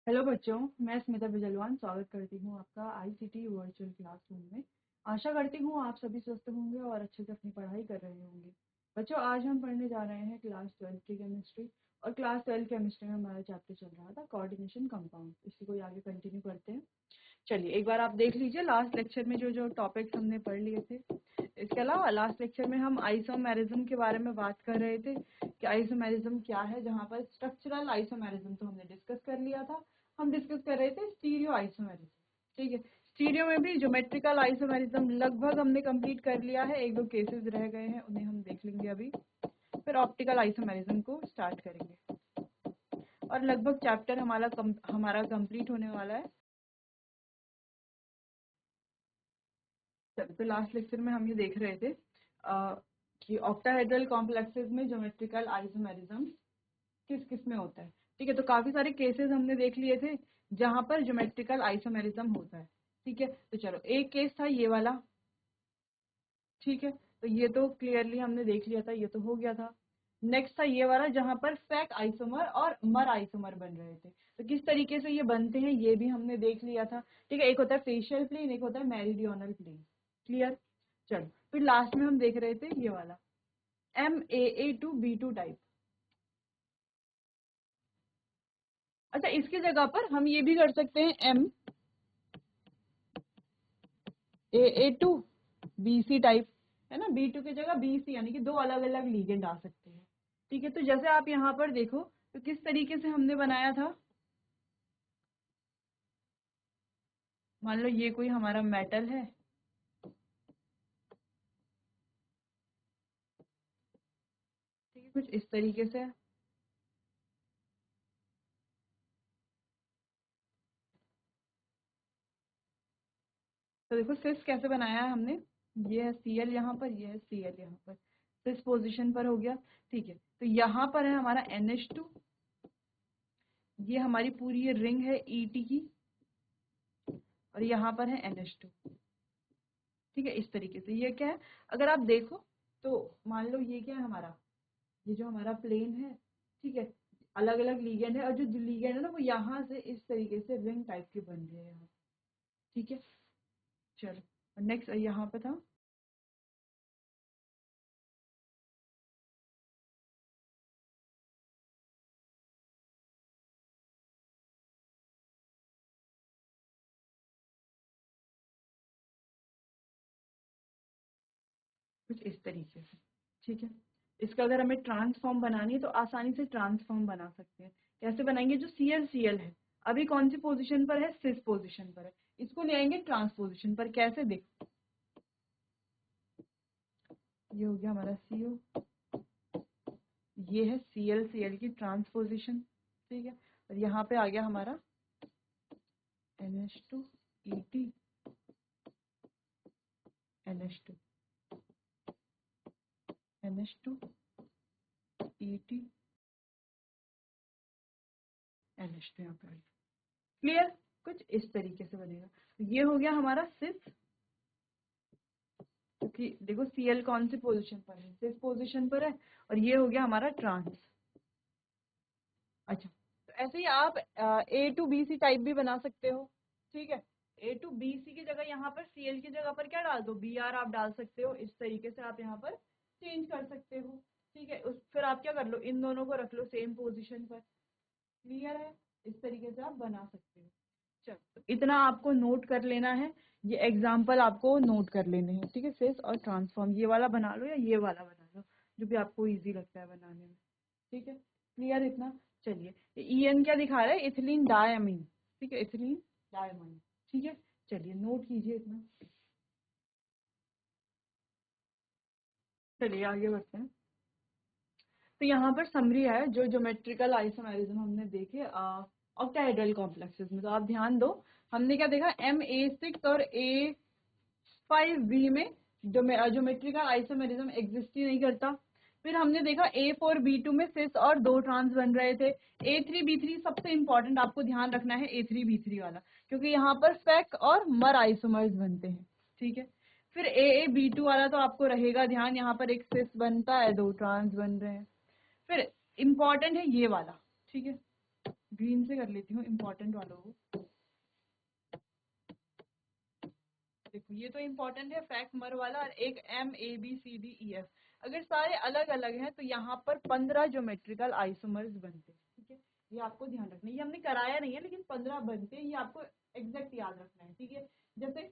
Hello बच्चों, मैं स्मिता बिजलवान स्वागत करती हूँ आपका आईसीटी वर्चुअल क्लासरूम में। आशा करती हूँ आप सभी स्वस्थ होंगे और अच्छे से अपनी पढ़ाई कर रहे होंगे। बच्चों, आज हम पढ़ने जा रहे हैं क्लास 12 की केमिस्ट्री। और क्लास 12 केमिस्ट्री में हमारा चैप्टर चल रहा था कोऑर्डिनेशन कंपाउंड। इसी को आगे कंटिन्यू करते हैं। चलिए एक बार आप देख लीजिए लास्ट लेक्चर में जो जो टॉपिक्स हमने पढ़ लिए थे। इसके अलावा लास्ट लेक्चर में हम आइसोमेरिज्म के बारे में बात कर रहे थे कि आइसोमेरिज्म क्या है, जहाँ पर स्ट्रक्चरल आइसोमेरिज्म तो हमने डिस्कस कर लिया था। हम डिस्कस कर रहे थे स्टीरियो आइसोमेरिज्म। ठीक है, स्टीरियो में भी ज्योमेट्रिकल आइसोमेरिज्म लगभग हमने कंप्लीट कर लिया है। एक दो केसेस रह गए हैं, उन्हें हम देख लेंगे अभी। फिर ऑप्टिकल आइसोमेरिज्म को स्टार्ट करेंगे और लगभग चैप्टर हमारा कंप्लीट होने वाला है। तो लास्ट लेक्चर में हम ये देख रहे थे कि ऑक्टाहेड्रल कॉम्प्लेक्सेस में ज्योमेट्रिकल आइसोमेरिज्म किस किस में होता है। ठीक है, तो काफी सारे केसेस हमने देख लिए थे जहां पर ज्योमेट्रिकल आइसोमेरिज्म होता है। ठीक है, तो चलो एक केस था ये वाला। ठीक है, तो ये तो क्लियरली हमने देख लिया था, ये तो हो गया था। नेक्स्ट था ये वाला जहां पर फेक आइसोमर और मर आइसोमर बन रहे थे। तो किस तरीके से ये बनते हैं ये भी हमने देख लिया था। ठीक है, एक होता है फेशियल प्लेन, एक होता है मेरिडियोनल प्लेन। क्लियर। चलो फिर लास्ट में हम देख रहे थे ये वाला MAA2B2 टाइप। अच्छा, इसकी जगह पर हम ये भी कर सकते हैं MAA2BC टाइप, है ना। B2 की जगह BC, यानी कि दो अलग अलग लीगेंड आ सकते हैं। ठीक है, तो जैसे आप यहाँ पर देखो तो किस तरीके से हमने बनाया था। मान लो ये कोई हमारा मेटल है। ठीक है, कुछ इस तरीके से। तो देखो सिस कैसे बनाया है हमने। ये है Cl यहाँ पर, ये है Cl यहाँ पर, सिस पोजीशन पर हो गया। ठीक है, तो यहाँ पर है हमारा NH2। ये हमारी पूरी ये रिंग है ET की, और यहाँ पर है NH2। ठीक है, इस तरीके से ये क्या है, अगर आप देखो तो मान लो ये क्या है हमारा, ये जो हमारा प्लेन है। ठीक है, अलग अलग लीगेंड है, और जो लीगेंड है ना वो यहाँ से इस तरीके से रिंग टाइप के बन रहे हैं यहाँ। ठीक है, चलो नेक्स्ट यहाँ पे था। कुछ इस तरीके से। ठीक है, इसका अगर हमें ट्रांसफॉर्म बनानी है तो आसानी से ट्रांसफॉर्म बना सकते हैं। कैसे बनाएंगे, जो Cl है अभी कौन सी पोजीशन पर है, सिस पोजीशन पर है, इसको ले आएंगे ट्रांसपोजिशन पर। कैसे, देखो ये हो गया हमारा CO, ये है Cl की ट्रांसपोजिशन। ठीक है, और यहाँ पे आ गया हमारा NH2 ET NH2 NH2 ET NH2 यहाँ पे। क्लियर, कुछ इस तरीके से बनेगा। ये हो गया हमारा सिस, क्योंकि देखो Cl कौन सी पोजीशन पर है, सिस पोजीशन पर है, और ये हो गया हमारा ट्रांस। अच्छा, तो ऐसे ही आप A2BC टाइप भी बना सकते हो। ठीक है, A2BC की जगह यहाँ पर Cl की जगह पर क्या डाल दो, Br आप डाल सकते हो। इस तरीके से आप यहाँ पर चेंज कर सकते हो। ठीक है, फिर आप क्या कर लो, इन दोनों को रख लो सेम पोजीशन पर। क्लियर है, इस तरीके से आप बना सकते हो। चलो तो इतना आपको नोट कर लेना है, ये एग्जाम्पल आपको नोट कर लेने हैं। ठीक है, सिस और ट्रांसफॉर्म ये वाला बना लो या ये वाला बना लो, जो भी आपको इजी लगता है बनाने में। ठीक है, क्लियर इतना। चलिए, EN क्या दिखा रहा है, इथिलीन डायमीन। ठीक है, इथिलीन डायमीन। ठीक है, चलिए नोट कीजिए इतना। चलिए आगे बढ़ते हैं। तो यहाँ पर समरी है जो ज्योमेट्रिकल आइसोमेरिज्म हमने देखे ऑक्टाहेड्रल कॉम्प्लेक्सेस में। तो आप ध्यान दो, हमने क्या देखा, MA6 और A5B में ज्योमेट्रिकल आइसोमेरिज्म एग्जिस्ट ही नहीं करता। फिर हमने देखा A4B2 में सिस और दो ट्रांस बन रहे थे। A3B3 सबसे इंपॉर्टेंट आपको ध्यान रखना है, A3B3 वाला, क्योंकि यहाँ पर फेक और मर आइसोमर्स बनते हैं। ठीक है, फिर AA B2 वाला तो आपको रहेगा ध्यान, यहाँ पर एक सिस बनता है, दो ट्रांस बन रहे हैं। फिर इम्पॉर्टेंट है ये वाला। ठीक है, ग्रीन से कर लेती हूँ इम्पोर्टेंट वालों को। देखो ये तो इम्पोर्टेंट है फैक्ट मर वाला, और एक MABCDEF। अगर सारे अलग अलग हैं तो यहाँ पर 15 ज्योमेट्रिकल आइसोमर्स बनते हैं। ठीक है, ये आपको ध्यान रखना है, ये हमने कराया नहीं है लेकिन 15 बनते हैं, ये आपको एग्जैक्ट याद रखना है। ठीक है, जैसे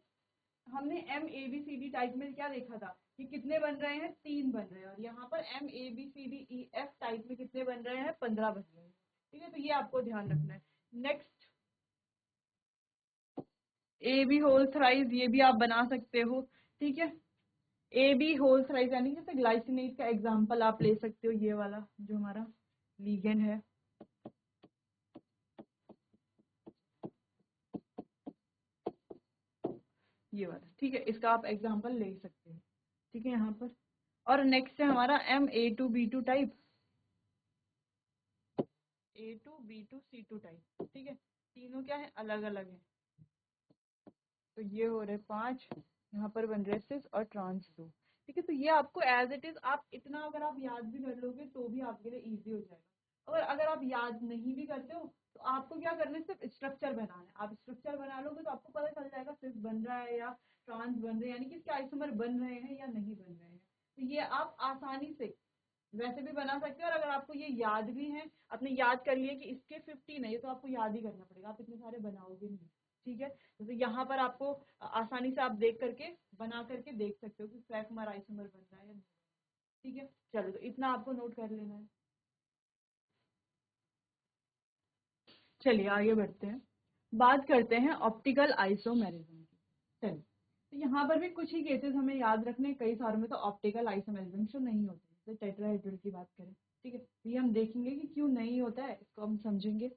हमने MABCD टाइप में क्या देखा था कि कितने बन रहे हैं, 3 बन रहे हैं, और यहाँ पर MABCDEF टाइप में कितने बन रहे हैं, 15 बन रहे हैं। ठीक है, तो ये आपको ध्यान रखना है। नेक्स्ट AB होल थ्राइज, ये भी आप बना सकते हो। ठीक है, AB होल थ्राइज यानी जैसे ग्लाइसिनेट का एग्जांपल आप ले सकते हो, ये वाला जो हमारा लीगेंड है, ये वाला। ठीक है, इसका आप एग्जांपल ले सकते हो। ठीक है, यहाँ पर। और नेक्स्ट है हमारा MA2B2 टाइप, A2B2C2 टाइप। ठीक है, तीनों क्या है, अलग अलग है। तो ये हो रहे 5, यहाँ पर बन रहे 6 और ट्रांस 2। ठीक है, तो ये आपको एज इट इज आप इतना अगर आप याद भी कर लोगे तो भी आपके लिए इजी हो जाएगा। और अगर आप याद नहीं भी करते हो तो आपको क्या करना है, सिर्फ स्ट्रक्चर बनाना है। आप स्ट्रक्चर बना लोगे तो आपको पता चल जाएगा सिस बन रहा है या ट्रांस बन रहे हैं, यानी कि इसके आइसोमर बन रहे हैं या नहीं बन रहे हैं। तो ये आप आसानी से वैसे भी बना सकते हो, और अगर आपको ये याद भी है, आपने याद कर लिया कि इसके 15 है, ये तो आपको याद ही करना पड़ेगा, आप इतने सारे बनाओगे नहीं। ठीक है, जैसे यहाँ पर आपको आसानी से आप देख करके बना करके देख सकते हो कि फ्रैक्मर आइसोमर बन रहा है या नहीं। ठीक है, चलो तो इतना आपको नोट कर लेना है। चलिए आगे बढ़ते हैं, बात करते हैं ऑप्टिकल आइसोमेरिज्म की। चलिए, तो यहाँ पर भी कुछ ही केसेस हमें याद रखने, कई सारों में तो ऑप्टिकल आइसोमेरिज्म शो नहीं होते, जैसे टेट्राहेड्रल की बात करें। ठीक है, तो ये हम देखेंगे कि क्यों नहीं होता है, इसको हम समझेंगे।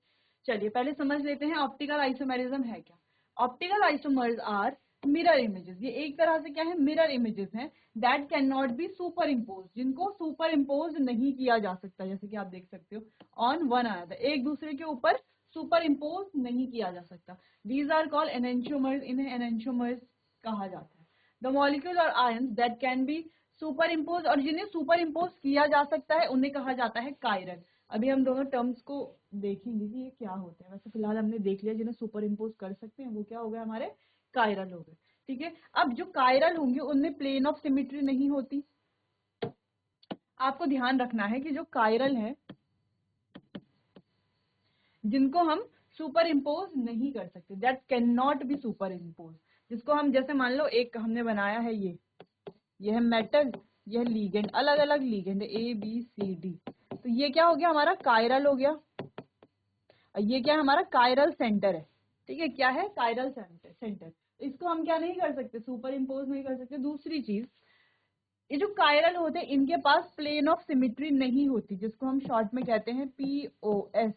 चलिए पहले समझ लेते हैं ऑप्टिकल आइसोमेरिज्म है क्या। Optical isomers are mirror images, ये एक तरह से क्या है, मिरर इमेजेस हैं, that can not be superimpose, जिनको सुपर इम्पोज नहीं किया जा सकता, जैसे कि आप देख सकते हो ऑन वन अनदर, एक दूसरे के ऊपर सुपर इम्पोज नहीं किया जा सकता। दीज आर कॉल्ड एनेंशियोमर्स, इन्हें एनेंशियोमर्स कहा जाता है। द मॉलिक्यूल और ions that can be super impose, और जिन्हें सुपर इम्पोज किया जा सकता है उन्हें कहा जाता है कायरल। अभी हम दोनों टर्म्स को देखेंगे कि ये क्या होते हैं। वैसे फिलहाल हमने देख लिया जिन्हें सुपर इम्पोज कर सकते हैं वो क्या हो गए, हमारे कायरल हो गए। ठीक है, अब जो कायरल होंगे उनमें प्लेन ऑफ सिमिट्री नहीं होती। आपको ध्यान रखना है कि जो कायरल है जिनको हम सुपर इम्पोज नहीं कर सकते, that can not be super impose, जिसको हम जैसे मान लो एक हमने बनाया है, ये है मेटल, यह लीगेंड, अलग अलग लीगेंड ABCD, तो ये क्या हो गया, हमारा कायरल हो गया। ये क्या है, हमारा कायरल सेंटर है। ठीक है, क्या है, कायरल सेंटर। इसको हम क्या नहीं कर सकते, सुपर इम्पोज नहीं कर सकते। दूसरी चीज, ये जो कायरल होते हैं इनके पास प्लेन ऑफ सिमिट्री नहीं होती, जिसको हम शॉर्ट में कहते हैं POS,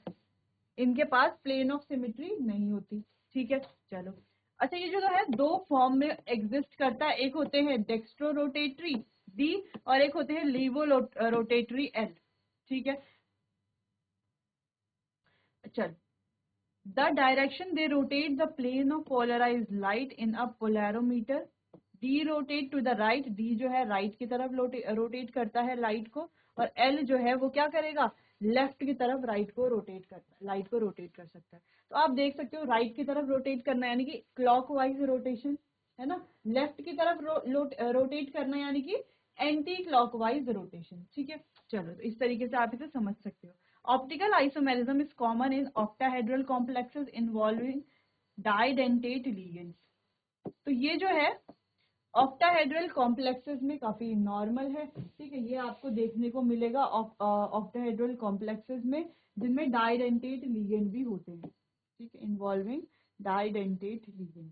इनके पास प्लेन ऑफ सिमिट्री नहीं होती। ठीक है, चलो। अच्छा, ये जो है दो फॉर्म में एग्जिस्ट करता है, एक होते हैं डेक्स्ट्रो रोटेटरी D और एक होते हैं लीवो रोटेटरी L। ठीक है, चल, the direction they rotate the plane of polarized light in a polarimeter, D rotate to the right, D जो है राइट की तरफ रोटेट करता है लाइट को, और L जो है वो क्या करेगा, लेफ्ट की तरफ राइट को रोटेट करता है, लाइट को रोटेट कर सकता है। तो आप देख सकते हो राइट की तरफ रोटेट करना यानी कि क्लॉकवाइज रोटेशन है ना, लेफ्ट की तरफ रोटेट करना यानी कि एंटी क्लॉकवाइज रोटेशन। ठीक है, चलो तो इस तरीके से आप इसे समझ सकते हो। Optical isomerism is common in octahedral complexes involving didentate ligands। तो ये जो है ऑक्टाहेड्रल कॉम्प्लेक्सेस में काफी नॉर्मल है। ठीक है, ये आपको देखने को मिलेगा ऑक्टाहेड्रल कॉम्प्लेक्सेस में, जिनमें डाइडेंटेट लिगेंड भी होते हैं। ठीक है, इन्वॉल्विंग डाइडेंटेट लिगेंड।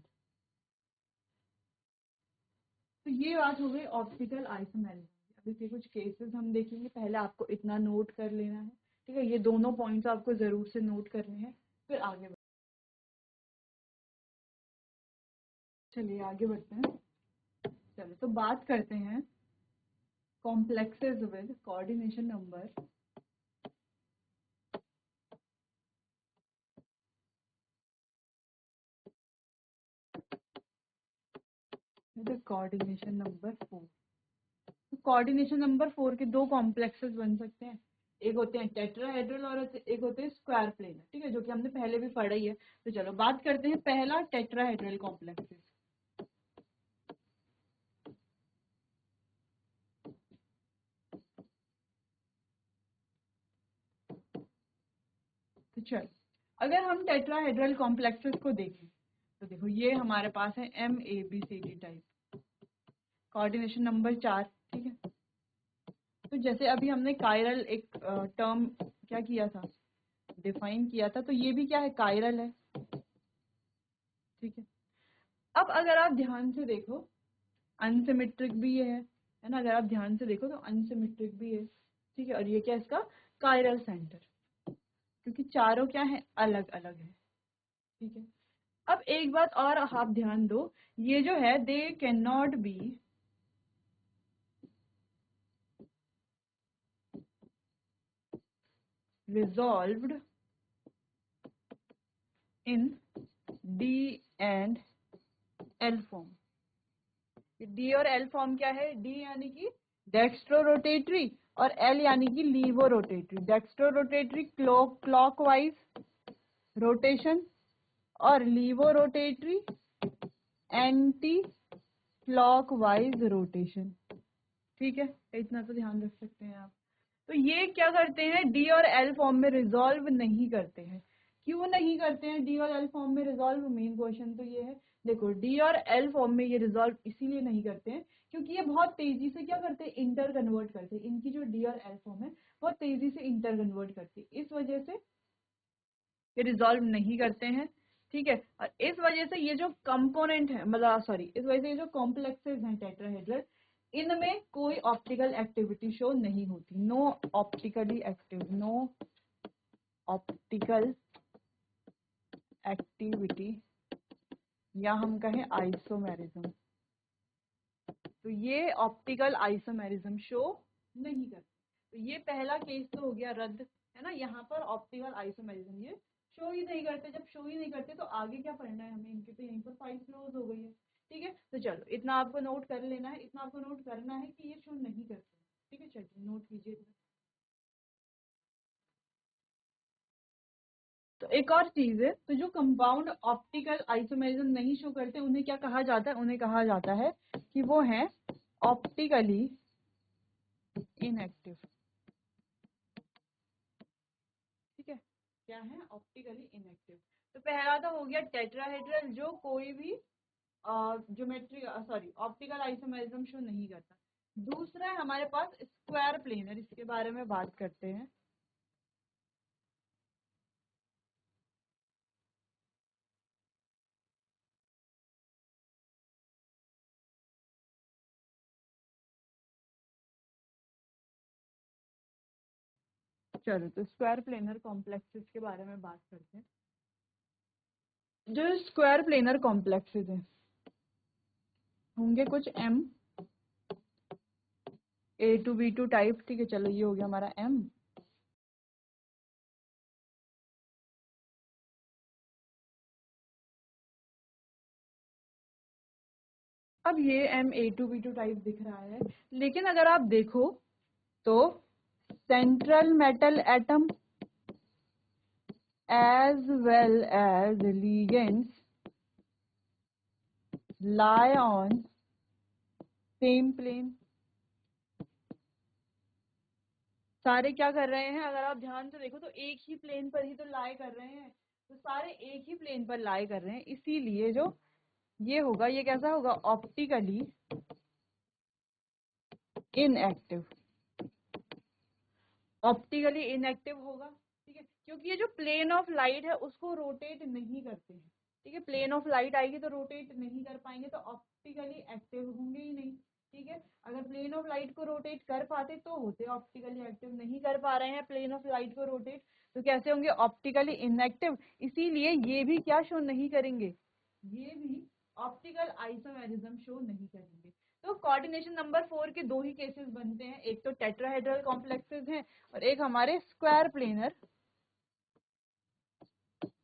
तो ये बात हो गई ऑप्टिकल आइसोमेरिज्म। अभी के कुछ केसेस हम देखेंगे, पहले आपको इतना नोट कर लेना है। ठीक है, ये दोनों पॉइंट्स आपको जरूर से नोट करने हैं, फिर आगे चलिए आगे बढ़ते हैं। चलिए तो बात करते हैं complexes with coordination number. With coordination number 4। Coordination number 4 के दो कॉम्प्लेक्सेस बन सकते हैं, एक होते हैं टेट्राहेड्रल और एक होते हैं स्क्वायर प्लेनर, ठीक है, जो कि हमने पहले भी पढ़ा ही है। तो चलो बात करते हैं पहला टेट्राहेड्रल कॉम्प्लेक्सेस। तो चलो अगर हम टेट्राहेड्रल कॉम्प्लेक्सेस को देखें तो देखो ये हमारे पास है MABCD टाइप, कोऑर्डिनेशन नंबर 4, ठीक है। तो जैसे अभी हमने कायरल एक टर्म क्या किया था, डिफाइन किया था, तो ये भी क्या है, कायरल है, ठीक है। अब अगर आप ध्यान से देखो अनसिमेट्रिक भी है ना, अगर आप ध्यान से देखो तो अनसिमेट्रिक भी है, ठीक है। और ये क्या है इसका कायरल सेंटर, क्योंकि चारों क्या है, अलग अलग है, ठीक है। अब एक बात और आप ध्यान दो, ये जो है they can not B resolved in D and L form. D और L फॉर्म क्या है, D यानी कि डेक्स्ट्रो रोटेटरी और L यानी कि laevo rotatory. Dextro rotatory clockwise rotation और laevo rotatory anticlockwise rotation, ठीक है। इतना तो ध्यान रख सकते हैं आप। तो ये क्या करते हैं, डी और एल फॉर्म में रिजॉल्व नहीं करते हैं। क्यों नहीं करते हैं डी और एल फॉर्म में रिजॉल्व, मेन क्वेश्चन तो ये है। देखो डी और एल फॉर्म में ये रिजॉल्व इसीलिए नहीं करते हैं क्योंकि ये बहुत तेजी से क्या करते हैं, इंटर कन्वर्ट करते हैं। इनकी जो डी और एल फॉर्म है बहुत तेजी से इंटर कन्वर्ट करती है, इस वजह से ये रिजॉल्व नहीं करते हैं, ठीक है। और इस वजह से ये जो कंपोनेंट है, मतलब सॉरी, इस वजह से ये जो कॉम्प्लेक्सेस हैं टेट्राहेड्रल, इनमें कोई ऑप्टिकल एक्टिविटी शो नहीं होती। No optically active, no optical activity, या हम कहें आइसोमेरिज्म। तो ये ऑप्टिकल आइसोमेरिज्म शो नहीं करते। तो ये पहला केस तो हो गया रद्द, है ना। यहाँ पर ऑप्टिकल आइसोमेरिज्म ये शो ही नहीं करते। जब शो ही नहीं करते तो आगे क्या पढ़ना है हमें, इनकी तो यहीं पर फाइल क्लोज हो गई है, ठीक है। तो चलो इतना आपको नोट कर लेना है, इतना आपको नोट करना है कि ये शो नहीं करते, ठीक है। चलिए नोट कीजिए। तो एक और चीज है, तो जो कंपाउंड ऑप्टिकल आइसोमेरिज्म नहीं शो करते उन्हें क्या कहा जाता है, उन्हें कहा जाता है कि वो है ऑप्टिकली इनएक्टिव, ठीक है। क्या है, ऑप्टिकली इनएक्टिव। तो पहला तो हो गया टेट्राहेड्रल, जो कोई भी geometry sorry optical isomerism show नहीं करता। दूसरा है हमारे पास स्क्वायर प्लेनर, इसके बारे में बात करते हैं। चलो तो स्क्वायर प्लेनर कॉम्प्लेक्सेस के बारे में बात करते हैं। जो स्क्वायर प्लेनर कॉम्प्लेक्सेस हैं होंगे कुछ M A2B2 टाइप, ठीक है। चलो ये हो गया हमारा M। अब ये M A2B2 टाइप दिख रहा है, लेकिन अगर आप देखो तो central metal atom as well as ligands lie on same plane। सारे क्या कर रहे हैं, अगर आप ध्यान से देखो तो एक ही प्लेन पर ही तो लाई कर रहे हैं। तो सारे एक ही प्लेन पर लाई कर रहे हैं, इसीलिए जो ये होगा ये कैसा होगा, ऑप्टिकली इनएक्टिव। ऑप्टिकली इनएक्टिव होगा, ठीक है, क्योंकि ये जो प्लेन ऑफ लाइट है उसको रोटेट नहीं करते हैं, ठीक है। प्लेन ऑफ लाइट आएगी तो रोटेट नहीं कर पाएंगे, तो ऑप्टिकली एक्टिव होंगे ही नहीं, ठीक है। अगर प्लेन ऑफ लाइट को रोटेट कर पाते तो होते ऑप्टिकली एक्टिव, नहीं कर पा रहे हैं प्लेन ऑफ लाइट को रोटेट, तो कैसे होंगे, ऑप्टिकली इनएक्टिव। इसीलिए ये भी क्या शो नहीं करेंगे, ये भी ऑप्टिकल आइसोमेरिज्म शो नहीं करेंगे। तो कोऑर्डिनेशन नंबर 4 के दो ही केसेस बनते हैं, एक तो टेट्राहेड्रल कॉम्प्लेक्सेस हैं और एक हमारे स्क्वायर प्लेनर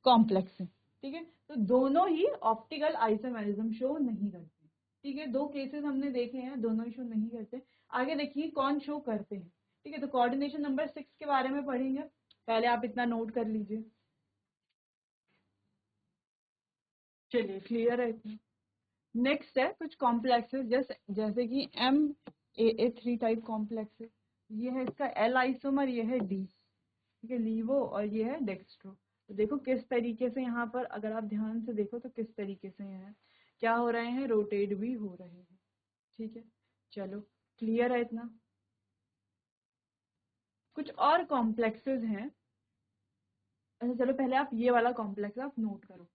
कॉम्प्लेक्स है, ठीक है। तो दोनों ही ऑप्टिकल आइसोमेरिज्म शो नहीं करते, ठीक है। दो केसेस हमने देखे हैं, दोनों ही शो नहीं करते। आगे देखिए कौन शो करते हैं, ठीक है, तो कोऑर्डिनेशन नंबर 6 के बारे में पढ़ेंगे, पहले आप इतना नोट कर लीजिए। चलिए क्लियर है इतना। नेक्स्ट है कुछ कॉम्प्लेक्सेस, जैसे कि MAA3 टाइप कॉम्प्लेक्स है, ये है इसका L आइसोमर, ये है D, ठीक है, लीवो, और ये है डेक्स्ट्रो। तो देखो किस तरीके से यहाँ पर अगर आप ध्यान से देखो तो किस तरीके से यहाँ क्या हो रहे हैं, रोटेट भी हो रहे हैं, ठीक है। चलो क्लियर है इतना। कुछ और कॉम्प्लेक्सेस हैं, अच्छा चलो पहले आप ये वाला कॉम्प्लेक्स आप नोट करो।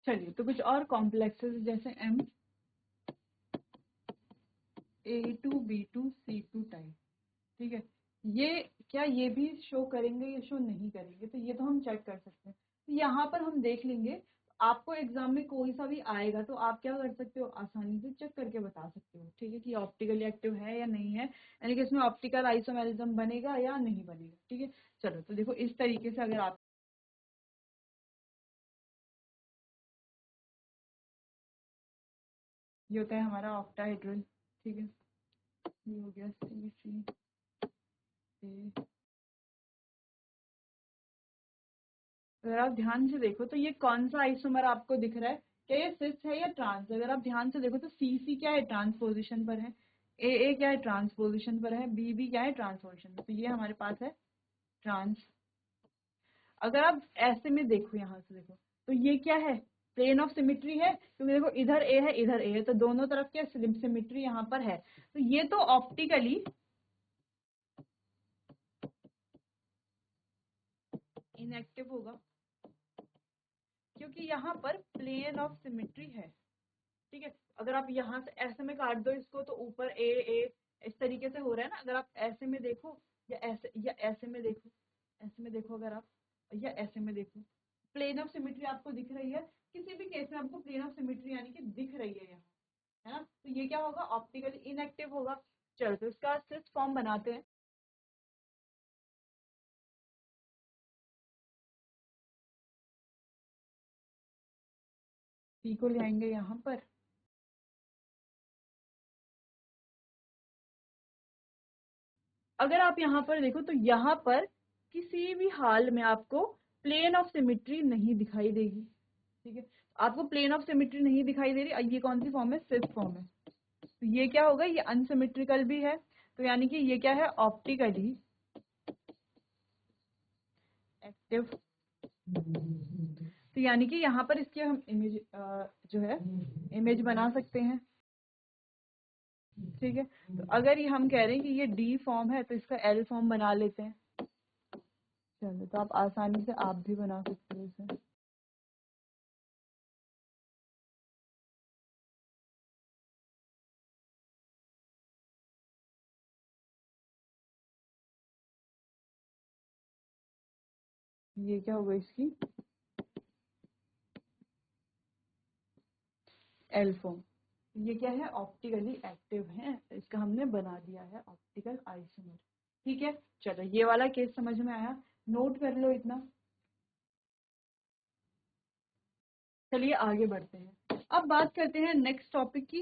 चलिए तो कुछ और कॉम्प्लेक्सेस जैसे MA2B2C2 टाइप, ठीक है, ये क्या ये भी शो करेंगे या शो नहीं करेंगे, तो ये तो हम चेक कर सकते हैं। तो यहाँ पर हम देख लेंगे, आपको एग्जाम में कोई सा भी आएगा तो आप क्या कर सकते हो, आसानी से चेक करके बता सकते हो, ठीक है, कि ऑप्टिकली एक्टिव है या नहीं है, यानी कि इसमें ऑप्टिकल आइसोमेरिज्म बनेगा या नहीं बनेगा, ठीक है। चलो तो देखो इस तरीके से अगर आप ये होता है हमारा ऑक्टाहेड्रल, ठीक है, ये हो गया CC। अगर आप ध्यान से देखो तो ये कौन सा आइसोमर आपको दिख रहा है, क्या ये सिस है या ट्रांस। अगर आप ध्यान से देखो तो CC क्या है, ट्रांस पोजिशन पर है, AA क्या है, ट्रांस पोजिशन पर है, BB क्या है, ट्रांस पोजिशन पर, तो ये हमारे पास है ट्रांस। अगर आप ऐसे में देखो, यहाँ से देखो तो ये क्या है, प्लेन ऑफ सिमिट्री है, क्योंकि देखो इधर A है इधर A है, तो दोनों तरफ क्या सिमिट्री यहाँ पर है, तो ये तो ऑप्टिकली इनएक्टिव होगा, क्योंकि यहाँ पर प्लेन ऑफ सिमिट्री है, ठीक है। अगर आप यहाँ से ऐसे में काट दो इसको तो ऊपर A इस तरीके से हो रहा है ना, अगर आप ऐसे में देखो या ऐसे में देखो, ऐसे में देखो अगर आप, या ऐसे में देखो, प्लेन ऑफ सिमिट्री आपको दिख रही है, किसी भी केस में आपको प्लेन ऑफ सिमिट्री यानी कि दिख रही है यहाँ, है ना, तो ये क्या होगा, ऑप्टिकली इनएक्टिव होगा। चलो तो इसका सिस फॉर्म बनाते हैं। सी को ले आएंगे यहाँ पर, अगर आप यहाँ पर देखो तो यहाँ पर किसी भी हाल में आपको प्लेन ऑफ सिमिट्री नहीं दिखाई देगी, ठीक है, आपको प्लेन ऑफ सिमिट्री नहीं दिखाई दे रही, ये कौन सी फॉर्म है, सिस फॉर्म है, तो ये क्या होगा, ये अनसिमेट्रिकल भी है, तो यानी कि ये क्या है, ऑप्टिकली एक्टिव, तो यानी कि यहाँ पर इसके हम इमेज जो है इमेज बना सकते हैं, ठीक है। तो अगर ये हम कह रहे हैं कि ये D फॉर्म है तो इसका L फॉर्म बना लेते हैं। चलो तो आप आसानी से आप भी बना सकते हो इसे। ये क्या होगा इसकी L फॉर्म, ये क्या है, ऑप्टिकली एक्टिव है, इसका हमने बना दिया है ऑप्टिकल आइसोमर, ठीक है। चलो ये वाला केस समझ में आया, नोट कर लो इतना। चलिए आगे बढ़ते हैं, अब बात करते हैं नेक्स्ट टॉपिक की,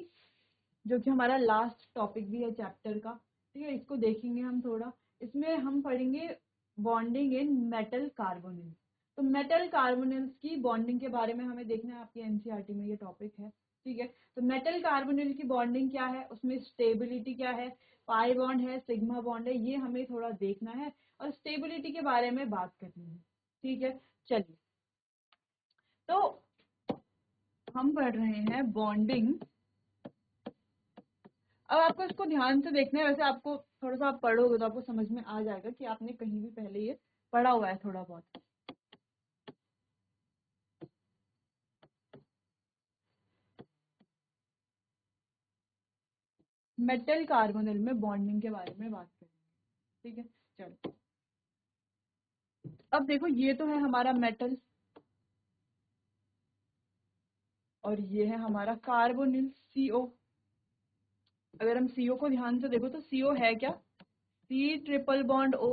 जो कि हमारा लास्ट टॉपिक भी है चैप्टर का, ठीक है, इसको देखेंगे हम थोड़ा, इसमें हम पढ़ेंगे बॉन्डिंग इन मेटल कार्बोनिल्स। तो मेटल कार्बोनिल्स की बॉन्डिंग के बारे में हमें देखना है, आपकी एनसीईआरटी में ये टॉपिक है, ठीक है। तो मेटल कार्बोनिल की बॉन्डिंग क्या है, उसमें स्टेबिलिटी क्या है, पाई बॉन्ड है, सिग्मा बॉन्ड है, ये हमें थोड़ा देखना है और स्टेबिलिटी के बारे में बात करनी है, ठीक है। चलिए तो हम पढ़ रहे हैं बॉन्डिंग, अब आपको इसको ध्यान से देखना है, वैसे आपको थोड़ा सा आप पढ़ोगे तो आपको समझ में आ जाएगा कि आपने कहीं भी पहले ये पढ़ा हुआ है थोड़ा बहुत। मेटल कार्बोनिल में बॉन्डिंग के बारे में बात करेंगे, ठीक है। चलो अब देखो ये तो है हमारा मेटल और ये है हमारा कार्बोनिल CO। अगर हम CO को ध्यान से देखो तो CO है क्या, C ट्रिपल बॉन्ड O,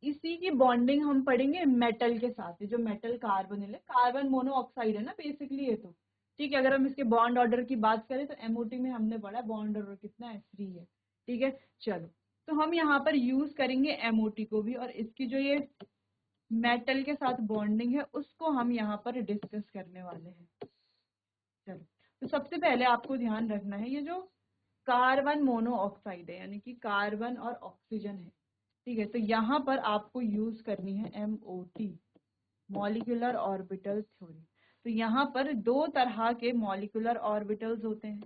इसी की बॉन्डिंग हम पढ़ेंगे मेटल के साथ, जो मेटल कार्बोनिल है, कार्बन मोनोऑक्साइड है ना बेसिकली ये तो, ठीक है। अगर हम इसके बॉन्ड ऑर्डर की बात करें तो एमओटी में हमने पढ़ा बॉन्ड ऑर्डर कितना है, 3 है। ठीक है, चलो तो हम यहाँ पर यूज करेंगे एमओटी को भी, और इसकी जो ये मेटल के साथ बॉन्डिंग है उसको हम यहाँ पर डिस्कस करने वाले हैं। चलो, तो सबसे पहले आपको ध्यान रखना है ये जो कार्बन मोनोऑक्साइड है यानी कि कार्बन और ऑक्सीजन है, ठीक है, तो यहाँ पर आपको यूज करनी है एमओटी, मॉलिक्यूलर ऑर्बिटल थ्योरी। तो यहाँ पर दो तरह के मॉलिक्यूलर ऑर्बिटल्स होते हैं।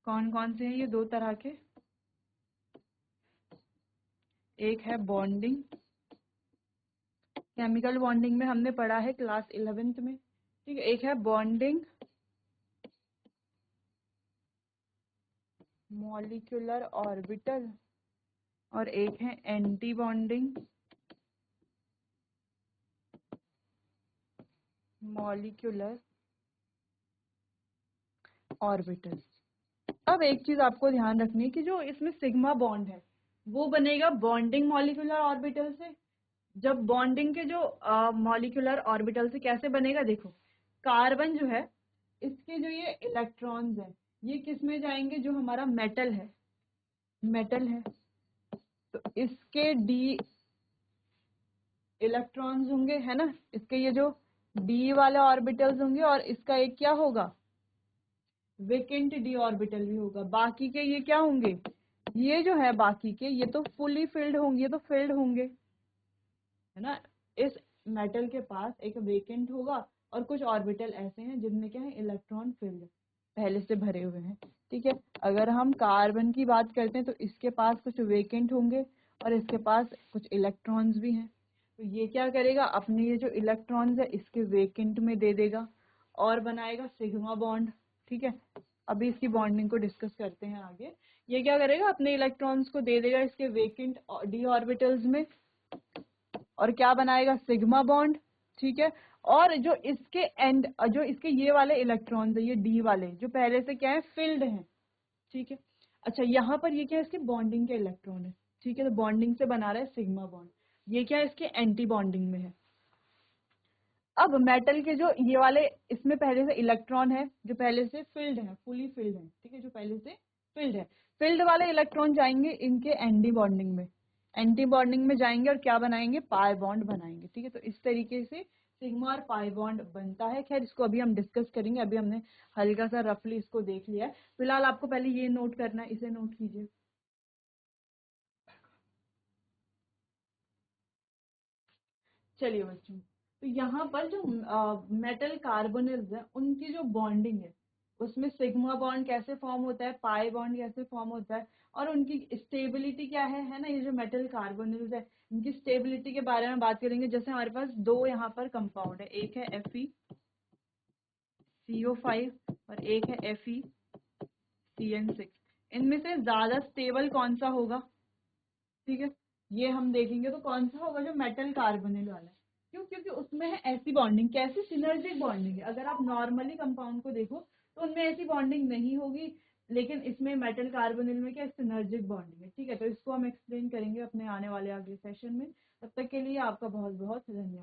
कौन कौन से हैं ये दो तरह के? एक है बॉन्डिंग, केमिकल बॉन्डिंग में हमने पढ़ा है क्लास 11th में, ठीक है। एक है बॉन्डिंग मॉलिक्यूलर ऑर्बिटल और एक है एंटी बॉन्डिंग मॉलिक्यूलर ऑर्बिटल। अब एक चीज आपको ध्यान रखनी है कि जो इसमें सिग्मा बॉन्ड है वो बनेगा बॉन्डिंग मॉलिक्यूलर ऑर्बिटल से। जब बॉन्डिंग के जो मॉलिक्यूलर ऑर्बिटल से कैसे बनेगा, देखो कार्बन जो है इसके जो ये इलेक्ट्रॉन्स है ये किस में जाएंगे, जो हमारा मेटल है, मेटल है तो इसके डी इलेक्ट्रॉन्स होंगे, है ना, इसके ये जो डी वाले ऑर्बिटल्स होंगे, और इसका एक क्या होगा, वेकेंट डी ऑर्बिटल भी होगा। बाकी के ये क्या होंगे, ये जो है बाकी के ये तो फुली फिल्ड होंगे, ये तो फिल्ड होंगे, है ना। इस मेटल के पास एक वेकेंट होगा और कुछ ऑर्बिटल ऐसे हैं जिनमें क्या है, इलेक्ट्रॉन फिल्ड पहले से भरे हुए हैं, ठीक है। अगर हम कार्बन की बात करते हैं तो इसके पास कुछ वेकेंट होंगे और इसके पास कुछ इलेक्ट्रॉन्स भी हैं। तो ये क्या करेगा, अपने ये जो इलेक्ट्रॉन्स है इसके वेकेंट में दे देगा और बनाएगा सिग्मा बॉन्ड, ठीक है। अभी इसकी बॉन्डिंग को डिस्कस करते हैं आगे। ये क्या करेगा, अपने इलेक्ट्रॉन्स को दे देगा इसके वेकेंट डी ऑर्बिटल्स में और क्या बनाएगा, सिग्मा बॉन्ड, ठीक है। और जो इसके एंड, जो इसके ये वाले इलेक्ट्रॉन्स है, ये डी वाले जो पहले से क्या है, फिल्ड हैं, ठीक है। अच्छा, यहाँ पर ये क्या है, इसके बॉन्डिंग के इलेक्ट्रॉन है, ठीक है, तो बॉन्डिंग से बना रहा है सिग्मा बॉन्ड। ये क्या है, इसके एंटी बॉन्डिंग में है। अब मेटल के जो ये वाले इसमें पहले से इलेक्ट्रॉन है जो पहले से फिल्ड है, फुली फिल्ड है, ठीक है, जो पहले से फिल्ड है, फिल्ड वाले इलेक्ट्रॉन जाएंगे इनके एंटी बॉन्डिंग में, एंटी बॉन्डिंग में जाएंगे और क्या बनाएंगे, पाई बॉन्ड बनाएंगे, ठीक है। तो इस तरीके से सिग्मा और पाई बॉन्ड बनता है। खैर इसको अभी हम डिस्कस करेंगे, अभी हमने हल्का सा रफली इसको देख लिया है। फिलहाल आपको पहले ये नोट करना है, इसे नोट कीजिए। चलिए बच्चों, तो यहाँ पर जो मेटल कार्बोनिल्स है उनकी जो बॉन्डिंग है उसमें सिग्मा बॉन्ड कैसे फॉर्म होता है, पाई बॉन्ड कैसे फॉर्म होता है, और उनकी स्टेबिलिटी क्या है ना। ये जो मेटल कार्बोनिल्स है इनकी स्टेबिलिटी के बारे में बात करेंगे। जैसे हमारे पास दो यहाँ पर कंपाउंड है, एक है FeCO5 और एक है FeCN6। इनमें से ज्यादा स्टेबल कौन सा होगा, ठीक है, ये हम देखेंगे। तो कौन सा होगा, जो मेटल कार्बोनिल वाला है। क्यों, क्योंकि उसमें है ऐसी बॉन्डिंग, कैसी, सिनर्जिक बॉन्डिंग है। अगर आप नॉर्मली कंपाउंड को देखो तो उनमें ऐसी बॉन्डिंग नहीं होगी, लेकिन इसमें मेटल कार्बोनिल में क्या सिनर्जिक बॉन्डिंग है, ठीक है। तो इसको हम एक्सप्लेन करेंगे अपने आने वाले अगले सेशन में। तब तक के लिए आपका बहुत बहुत धन्यवाद।